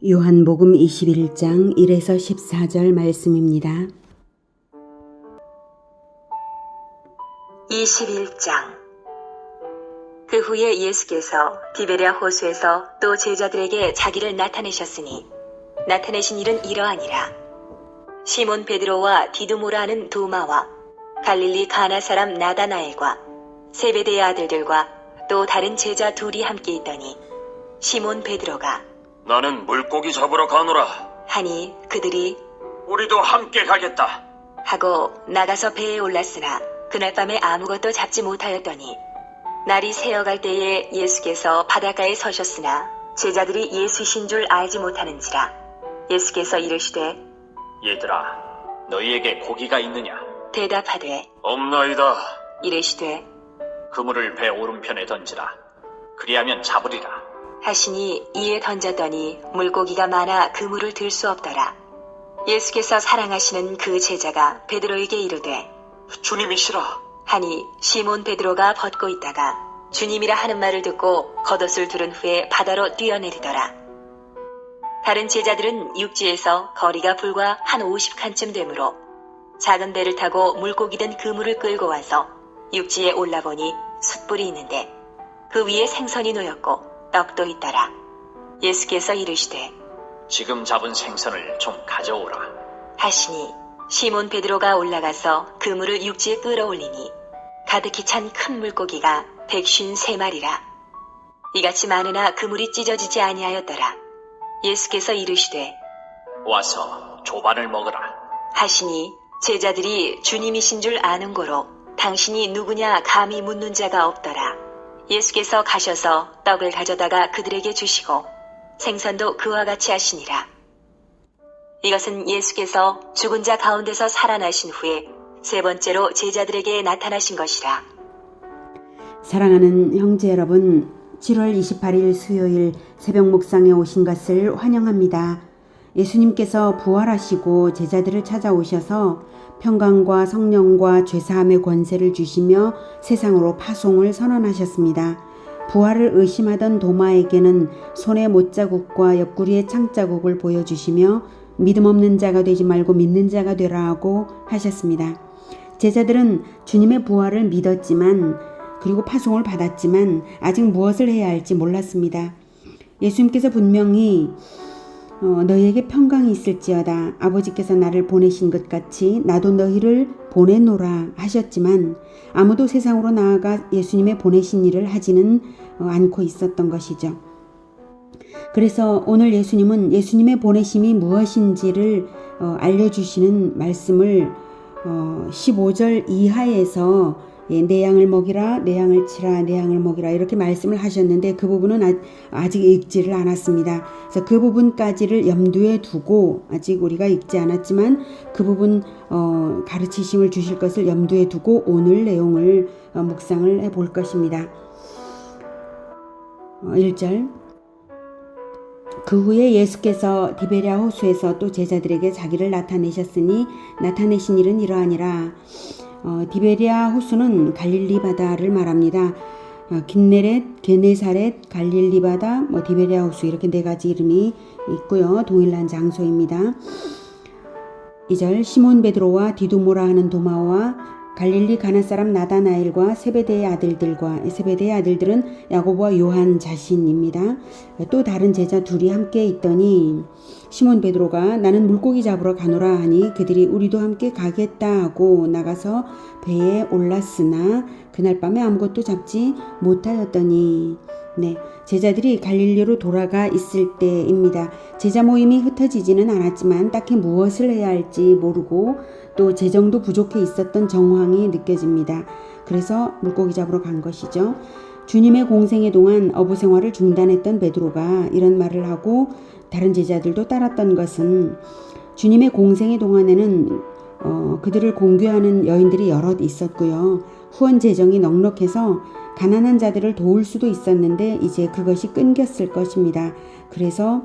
요한복음 21장 1에서 14절 말씀입니다. 21장. 그 후에 예수께서 디베랴 호수에서 또 제자들에게 자기를 나타내셨으니 나타내신 일은 이러하니라. 시몬 베드로와 디두모라 하는 도마와 갈릴리 가나 사람 나다나엘과 세베대의 아들들과 또 다른 제자 둘이 함께 있더니 시몬 베드로가 나는 물고기 잡으러 가노라 하니 그들이 우리도 함께 가겠다. 하고 나가서 배에 올랐으나 그날 밤에 아무것도 잡지 못하였더니 날이 새어갈 때에 예수께서 바닷가에 서셨으나 제자들이 예수이신 줄 알지 못하는지라. 예수께서 이르시되 얘들아, 너희에게 고기가 있느냐? 대답하되 없나이다. 이르시되 그물을 배 오른편에 던지라. 그리하면 잡으리라. 하시니 이에 던졌더니 물고기가 많아 그물을 들 수 없더라. 예수께서 사랑하시는 그 제자가 베드로에게 이르되 주님이시라. 하니 시몬 베드로가 벗고 있다가 주님이라 하는 말을 듣고 겉옷을 두른 후에 바다로 뛰어내리더라. 다른 제자들은 육지에서 거리가 불과 한 50칸쯤 되므로 작은 배를 타고 물고기 든 그물을 끌고 와서 육지에 올라보니 숯불이 있는데 그 위에 생선이 놓였고 떡도 있더라. 예수께서 이르시되 지금 잡은 생선을 좀 가져오라. 하시니 시몬 베드로가 올라가서 그물을 육지에 끌어올리니 가득히 찬 큰 물고기가 153마리라. 이같이 많으나 그물이 찢어지지 아니하였더라. 예수께서 이르시되 와서 조반을 먹으라. 하시니 제자들이 주님이신 줄 아는 고로 당신이 누구냐 감히 묻는 자가 없더라. 예수께서 가셔서 떡을 가져다가 그들에게 주시고 생선도 그와 같이 하시니라. 이것은 예수께서 죽은 자 가운데서 살아나신 후에 세 번째로 제자들에게 나타나신 것이라. 사랑하는 형제 여러분, 7월 28일 수요일 새벽 묵상에 오신 것을 환영합니다. 예수님께서 부활하시고 제자들을 찾아오셔서 평강과 성령과 죄사함의 권세를 주시며 세상으로 파송을 선언하셨습니다. 부활을 의심하던 도마에게는 손의 못자국과 옆구리의 창자국을 보여주시며 믿음 없는 자가 되지 말고 믿는 자가 되라고 하셨습니다. 제자들은 주님의 부활을 믿었지만 그리고 파송을 받았지만 아직 무엇을 해야 할지 몰랐습니다. 예수님께서 분명히 너희에게 평강이 있을지어다. 아버지께서 나를 보내신 것 같이 나도 너희를 보내노라 하셨지만 아무도 세상으로 나아가 예수님의 보내신 일을 하지는 않고 있었던 것이죠. 그래서 오늘 예수님은 예수님의 보내심이 무엇인지를 알려주시는 말씀을 15절 이하에서 내 양을 먹이라, 내 양을 치라, 내 양을 먹이라 이렇게 말씀을 하셨는데 그 부분은 아직 읽지를 않았습니다. 그래서 그 부분까지를 염두에 두고 아직 우리가 읽지 않았지만 그 부분 가르치심을 주실 것을 염두에 두고 오늘 내용을 묵상을 해볼 것입니다. 1절. 그 후에 예수께서 디베랴 호수에서 또 제자들에게 자기를 나타내셨으니 나타내신 일은 이러하니라. 디베랴 호수는 갈릴리 바다를 말합니다. 긴네렛, 게네사렛, 갈릴리 바다, 디베랴 호수 이렇게 네 가지 이름이 있고요. 동일한 장소입니다. 2절. 시몬 베드로와 디두모라 하는 도마와 갈릴리 가나 사람 나다나엘과 세베대의 아들들과 세베대의 아들들은 야고보와 요한 자신입니다. 또 다른 제자 둘이 함께 있더니 시몬 베드로가 나는 물고기 잡으러 가노라 하니 그들이 우리도 함께 가겠다 하고 나가서 배에 올랐으나 그날 밤에 아무것도 잡지 못하였더니 제자들이 갈릴리로 돌아가 있을 때입니다. 제자 모임이 흩어지지는 않았지만 딱히 무엇을 해야 할지 모르고 또 재정도 부족해 있었던 정황이 느껴집니다. 그래서 물고기 잡으러 간 것이죠. 주님의 공생애 동안 어부 생활을 중단했던 베드로가 이런 말을 하고 다른 제자들도 따랐던 것은 주님의 공생애 동안에는 그들을 공귀하는 여인들이 여럿 있었고요. 후원 재정이 넉넉해서 가난한 자들을 도울 수도 있었는데 이제 그것이 끊겼을 것입니다. 그래서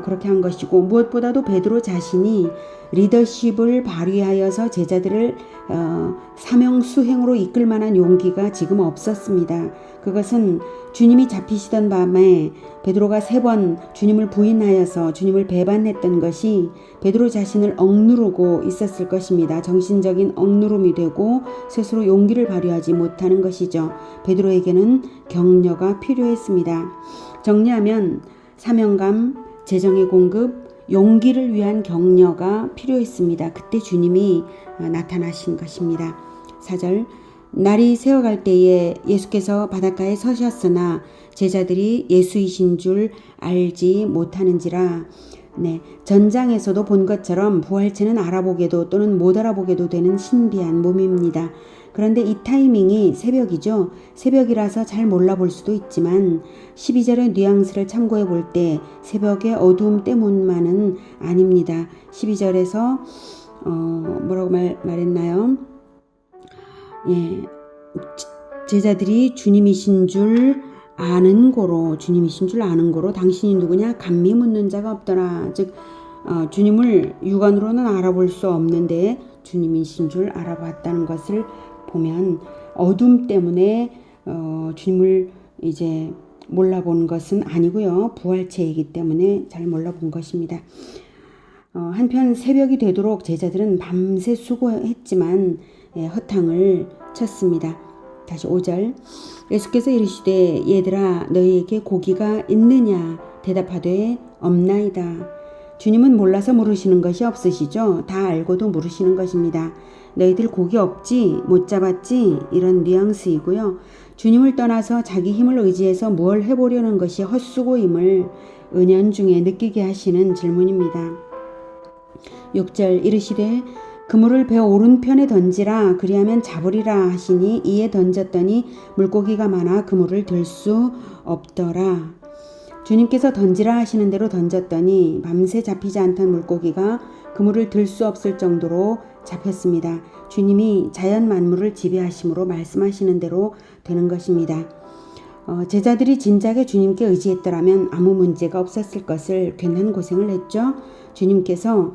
그렇게 한 것이고 무엇보다도 베드로 자신이 리더십을 발휘하여서 제자들을 사명 수행으로 이끌 만한 용기가 지금 없었습니다. 그것은 주님이 잡히시던 밤에 베드로가 3번 주님을 부인하여서 주님을 배반했던 것이 베드로 자신을 억누르고 있었을 것입니다. 정신적인 억누름이 되고 스스로 용기를 발휘하지 못하는 것이죠. 베드로에게는 격려가 필요했습니다. 정리하면 사명감, 재정의 공급, 용기를 위한 격려가 필요했습니다. 그때 주님이 나타나신 것입니다. 4절 날이 새어갈 때에 예수께서 바닷가에 서셨으나 제자들이 예수이신 줄 알지 못하는지라. 전장에서도 본 것처럼 부활체는 알아보게도 또는 못 알아보게도 되는 신비한 몸입니다. 그런데 이 타이밍이 새벽이죠. 새벽이라서 잘 몰라볼 수도 있지만 12절의 뉘앙스를 참고해 볼 때 새벽의 어두움 때문만은 아닙니다. 12절에서 뭐라고 말했나요? 제자들이 주님이신 줄 아는 고로 당신이 누구냐 감히 묻는 자가 없더라. 즉 주님을 육안으로는 알아볼 수 없는데 주님이신 줄 알아봤다는 것을 보면 어둠 때문에 주님을 이제 몰라본 것은 아니고요. 부활체이기 때문에 잘 몰라본 것입니다. 한편 새벽이 되도록 제자들은 밤새 수고했지만 허탕을 쳤습니다. 다시 5절 예수께서 이르시되 얘들아 너희에게 고기가 있느냐 대답하되 없나이다. 주님은 몰라서 물으시는 것이 없으시죠. 다 알고도 물으시는 것입니다. 너희들 고기 없지? 못 잡았지? 이런 뉘앙스이고요. 주님을 떠나서 자기 힘을 의지해서 뭘 해보려는 것이 헛수고임을 은연중에 느끼게 하시는 질문입니다. 6절 이르시되 그물을 배 오른편에 던지라 그리하면 잡으리라 하시니 이에 던졌더니 물고기가 많아 그물을 들 수 없더라. 주님께서 던지라 하시는 대로 던졌더니 밤새 잡히지 않던 물고기가 그물을 들 수 없을 정도로 잡혔습니다. 주님이 자연 만물을 지배하심으로 말씀하시는 대로 되는 것입니다. 제자들이 진작에 주님께 의지했더라면 아무 문제가 없었을 것을 괜한 고생을 했죠. 주님께서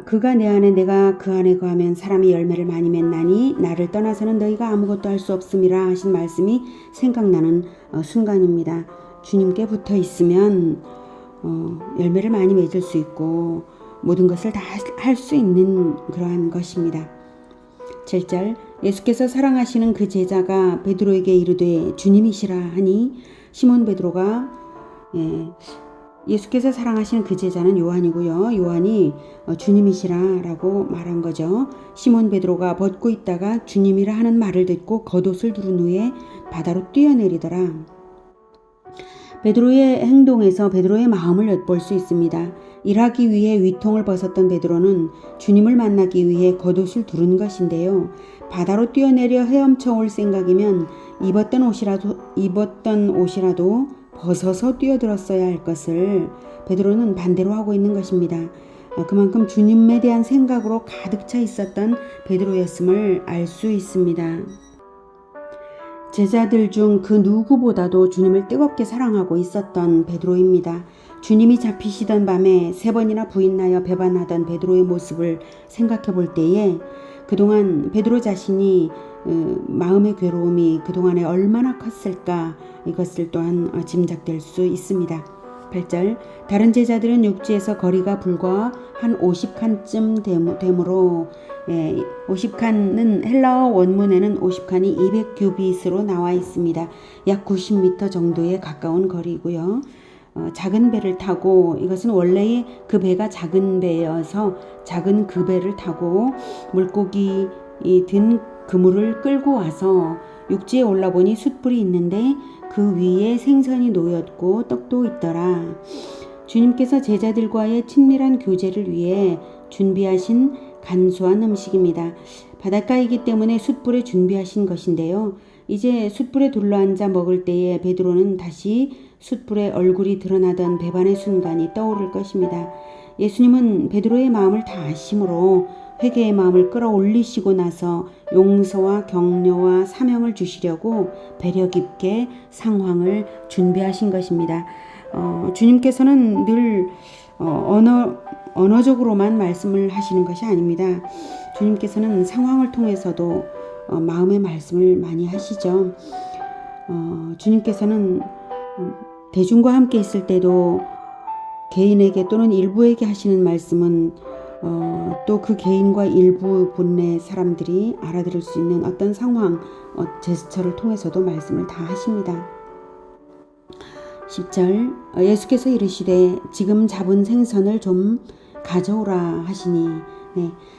그가 내 안에 내가 그 안에 거하면 사람이 열매를 많이 맺나니 나를 떠나서는 너희가 아무것도 할 수 없음이라 하신 말씀이 생각나는 순간입니다. 주님께 붙어 있으면 열매를 많이 맺을 수 있고 모든 것을 다 할 수 있는 그러한 것입니다. 7절 예수께서 사랑하시는 그 제자가 베드로에게 이르되 주님이시라 하니 시몬 베드로가 예수께서 사랑하시는 그 제자는 요한이고요. 요한이 주님이시라 라고 말한 거죠. 시몬 베드로가 벗고 있다가 주님이라 하는 말을 듣고 겉옷을 두른 후에 바다로 뛰어내리더라. 베드로의 행동에서 베드로의 마음을 엿볼 수 있습니다. 일하기 위해 위통을 벗었던 베드로는 주님을 만나기 위해 겉옷을 두른 것인데요. 바다로 뛰어내려 헤엄쳐 올 생각이면 입었던 옷이라도 벗어서 뛰어들었어야 할 것을 베드로는 반대로 하고 있는 것입니다. 그만큼 주님에 대한 생각으로 가득 차 있었던 베드로였음을 알 수 있습니다. 제자들 중 그 누구보다도 주님을 뜨겁게 사랑하고 있었던 베드로입니다. 주님이 잡히시던 밤에 3번이나 부인하여 배반하던 베드로의 모습을 생각해 볼 때에 그동안 베드로 자신이 마음의 괴로움이 그동안에 얼마나 컸을까 이것을 또한 짐작될 수 있습니다. 8절 다른 제자들은 육지에서 거리가 불과 한 50칸쯤 되므로 50칸은 헬라어 원문에는 50칸이 200규빗으로 나와 있습니다. 약 90m 정도에 가까운 거리고요. 작은 배를 타고 이것은 원래 그 배가 작은 배여서 작은 그 배를 타고 물고기 든 그물을 끌고 와서 육지에 올라보니 숯불이 있는데 그 위에 생선이 놓였고 떡도 있더라. 주님께서 제자들과의 친밀한 교제를 위해 준비하신 간소한 음식입니다. 바닷가이기 때문에 숯불에 준비하신 것인데요. 이제 숯불에 둘러앉아 먹을 때에 베드로는 다시 숯불에 얼굴이 드러나던 배반의 순간이 떠오를 것입니다. 예수님은 베드로의 마음을 다 아심으로 회개의 마음을 끌어올리시고 나서 용서와 격려와 사명을 주시려고 배려 깊게 상황을 준비하신 것입니다. 주님께서는 늘 언어적으로만 말씀을 하시는 것이 아닙니다. 주님께서는 상황을 통해서도 마음의 말씀을 많이 하시죠. 주님께서는 대중과 함께 있을 때도 개인에게 또는 일부에게 하시는 말씀은 또 그 개인과 일부 분의 사람들이 알아들을 수 있는 어떤 상황, 제스처를 통해서도 말씀을 다 하십니다. 10절 예수께서 이르시되 지금 잡은 생선을 좀 가져오라 하시니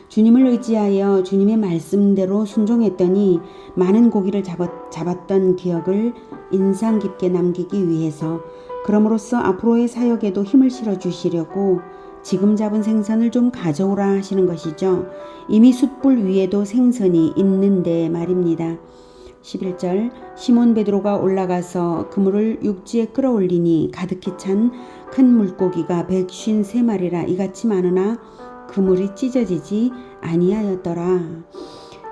주님을 의지하여 주님의 말씀대로 순종했더니 많은 고기를 잡았던 기억을 인상 깊게 남기기 위해서 그럼으로써 앞으로의 사역에도 힘을 실어 주시려고 지금 잡은 생선을 좀 가져오라 하시는 것이죠. 이미 숯불 위에도 생선이 있는데 말입니다. 11절 시몬 베드로가 올라가서 그물을 육지에 끌어올리니 가득히 찬 큰 물고기가 153마리라 이같이 많으나 그물이 찢어지지 아니하였더라.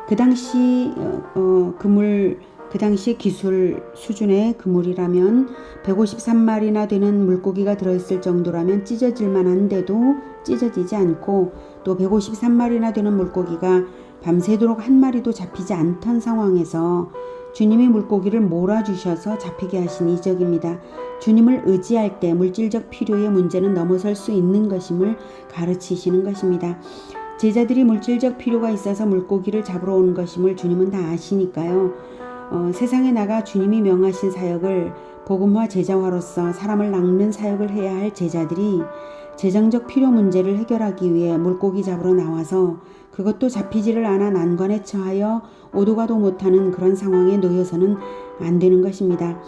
그 당시 그 당시의 기술 수준의 그물이라면 153마리나 되는 물고기가 들어있을 정도라면 찢어질 만한데도 찢어지지 않고 또 153마리나 되는 물고기가 밤새도록 한 마리도 잡히지 않던 상황에서 주님이 물고기를 몰아주셔서 잡히게 하신 이적입니다. 주님을 의지할 때 물질적 필요의 문제는 넘어설 수 있는 것임을 가르치시는 것입니다. 제자들이 물질적 필요가 있어서 물고기를 잡으러 오는 것임을 주님은 다 아시니까요. 세상에 나가 주님이 명하신 사역을 복음화 제자화로서 사람을 낚는 사역을 해야 할 제자들이 재정적 필요 문제를 해결하기 위해 물고기 잡으러 나와서 그것도 잡히지를 않아 난관에 처하여 오도 가도 못하는 그런 상황에 놓여서는 안 되는 것입니다.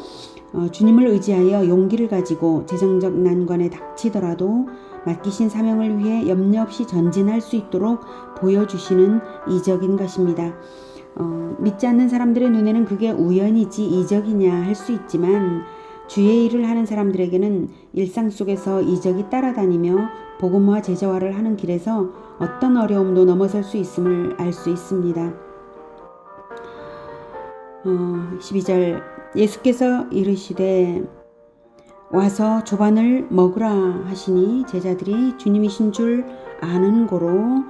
주님을 의지하여 용기를 가지고 재정적 난관에 닥치더라도 맡기신 사명을 위해 염려 없이 전진할 수 있도록 보여주시는 이적인 것입니다. 믿지 않는 사람들의 눈에는 그게 우연이지 이적이냐 할 수 있지만 주의 일을 하는 사람들에게는 일상 속에서 이적이 따라다니며 복음화 제자화를 하는 길에서 어떤 어려움도 넘어설 수 있음을 알 수 있습니다. 12절 예수께서 이르시되 와서 조반을 먹으라 하시니 제자들이 주님이신 줄 아는 고로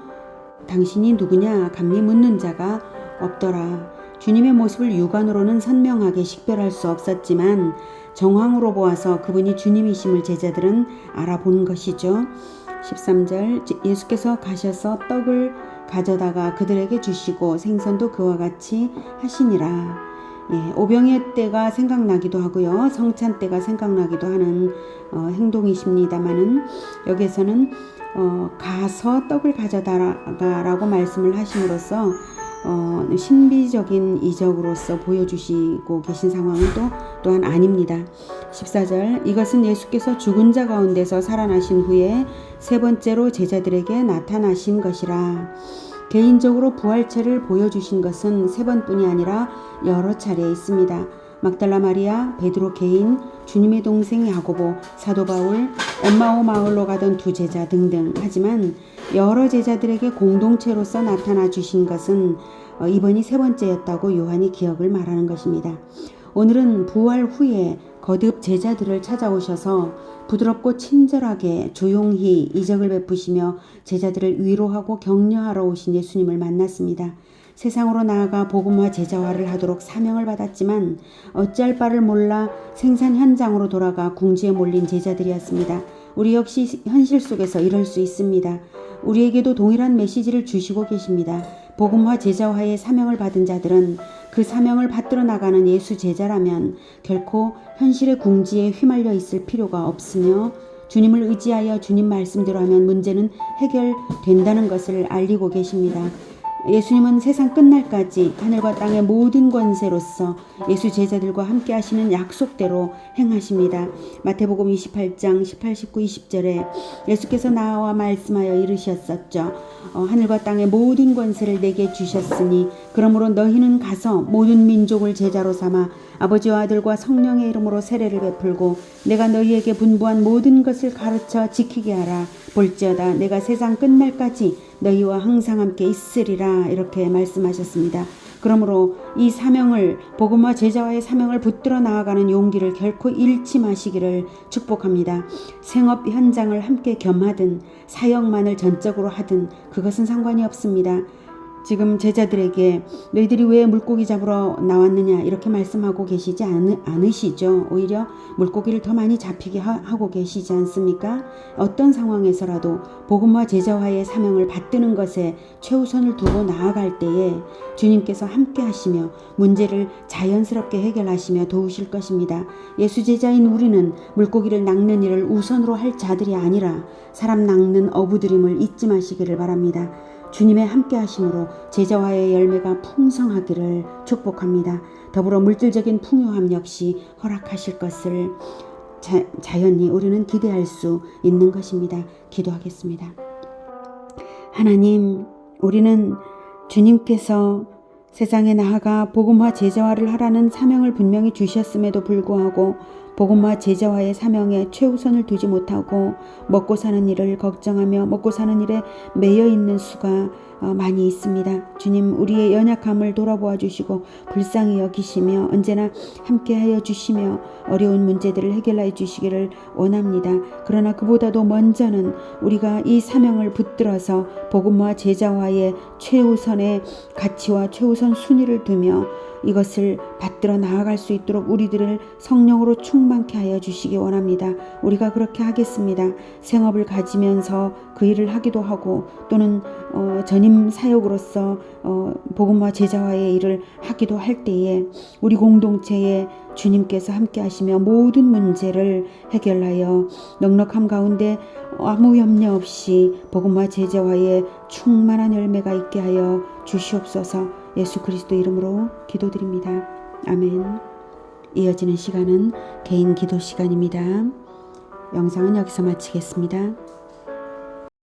당신이 누구냐 감히 묻는 자가 없더라. 주님의 모습을 육안으로는 선명하게 식별할 수 없었지만 정황으로 보아서 그분이 주님이심을 제자들은 알아본 것이죠. 13절 예수께서 가셔서 떡을 가져다가 그들에게 주시고 생선도 그와 같이 하시니라. 오병이어 때가 생각나기도 하고요. 성찬 때가 생각나기도 하는 행동이십니다마는 여기에서는 가서 떡을 가져다라고 말씀을 하심으로써 신비적인 이적으로서 보여주시고 계신 상황은 또한 아닙니다. 14절 이것은 예수께서 죽은 자 가운데서 살아나신 후에 세 번째로 제자들에게 나타나신 것이라. 개인적으로 부활체를 보여주신 것은 세 번뿐이 아니라 여러 차례 있습니다. 막달라 마리아, 베드로 개인, 주님의 동생 야고보, 사도 바울, 엠마오 마을로 가던 두 제자 등등. 하지만 여러 제자들에게 공동체로서 나타나 주신 것은 이번이 세 번째였다고 요한이 기억을 말하는 것입니다. 오늘은 부활 후에 거듭 제자들을 찾아오셔서 부드럽고 친절하게 조용히 이적을 베푸시며 제자들을 위로하고 격려하러 오신 예수님을 만났습니다. 세상으로 나아가 복음화 제자화를 하도록 사명을 받았지만 어찌할 바를 몰라 생산 현장으로 돌아가 궁지에 몰린 제자들이었습니다. 우리 역시 현실 속에서 이럴 수 있습니다. 우리에게도 동일한 메시지를 주시고 계십니다. 복음화 제자화의 사명을 받은 자들은 그 사명을 받들어 나가는 예수 제자라면 결코 현실의 궁지에 휘말려 있을 필요가 없으며 주님을 의지하여 주님 말씀대로 하면 문제는 해결된다는 것을 알리고 계십니다. 예수님은 세상 끝날까지 하늘과 땅의 모든 권세로서 예수 제자들과 함께 하시는 약속대로 행하십니다. 마태복음 28장 18, 19, 20절에 예수께서 나와 말씀하여 이르셨었죠. 하늘과 땅의 모든 권세를 내게 주셨으니 그러므로 너희는 가서 모든 민족을 제자로 삼아 아버지와 아들과 성령의 이름으로 세례를 베풀고 내가 너희에게 분부한 모든 것을 가르쳐 지키게 하라. 볼지어다 내가 세상 끝날까지 너희와 항상 함께 있으리라. 이렇게 말씀하셨습니다. 그러므로 이 사명을, 복음화 제자와의 사명을 붙들어 나아가는 용기를 결코 잃지 마시기를 축복합니다. 생업 현장을 함께 겸하든 사역만을 전적으로 하든 그것은 상관이 없습니다. 지금 제자들에게 너희들이 왜 물고기 잡으러 나왔느냐 이렇게 말씀하고 계시지 않으시죠. 오히려 물고기를 더 많이 잡히게 하고 계시지 않습니까? 어떤 상황에서라도 복음화 제자와의 사명을 받드는 것에 최우선을 두고 나아갈 때에 주님께서 함께 하시며 문제를 자연스럽게 해결하시며 도우실 것입니다. 예수 제자인 우리는 물고기를 낚는 일을 우선으로 할 자들이 아니라 사람 낚는 어부들임을 잊지 마시기를 바랍니다. 주님의 함께 하심으로 제자와의 열매가 풍성하기를 축복합니다. 더불어 물질적인 풍요함 역시 허락하실 것을 자연히 우리는 기대할 수 있는 것입니다. 기도하겠습니다. 하나님, 우리는 주님께서 세상에 나아가 복음화 제자화를 하라는 사명을 분명히 주셨음에도 불구하고 복음화 제자와의 사명에 최우선을 두지 못하고 먹고 사는 일을 걱정하며 먹고 사는 일에 매여 있는 수가 많이 있습니다. 주님, 우리의 연약함을 돌아보아 주시고 불쌍히 여기시며 언제나 함께하여 주시며 어려운 문제들을 해결해 주시기를 원합니다. 그러나 그보다도 먼저는 우리가 이 사명을 붙들어서 복음화 제자와의 최우선의 가치와 최우선 순위를 두며 이것을 받들어 나아갈 수 있도록 우리들을 성령으로 충만케 하여 주시기 원합니다. 우리가 그렇게 하겠습니다. 생업을 가지면서 그 일을 하기도 하고 또는 전임 사역으로서 복음화 제자와의 일을 하기도 할 때에 우리 공동체에 주님께서 함께 하시며 모든 문제를 해결하여 넉넉함 가운데 아무 염려 없이 복음화 제자와의 충만한 열매가 있게 하여 주시옵소서. 예수 그리스도 이름으로 기도드립니다. 아멘. 이어지는 시간은 개인 기도 시간입니다. 영상은 여기서 마치겠습니다.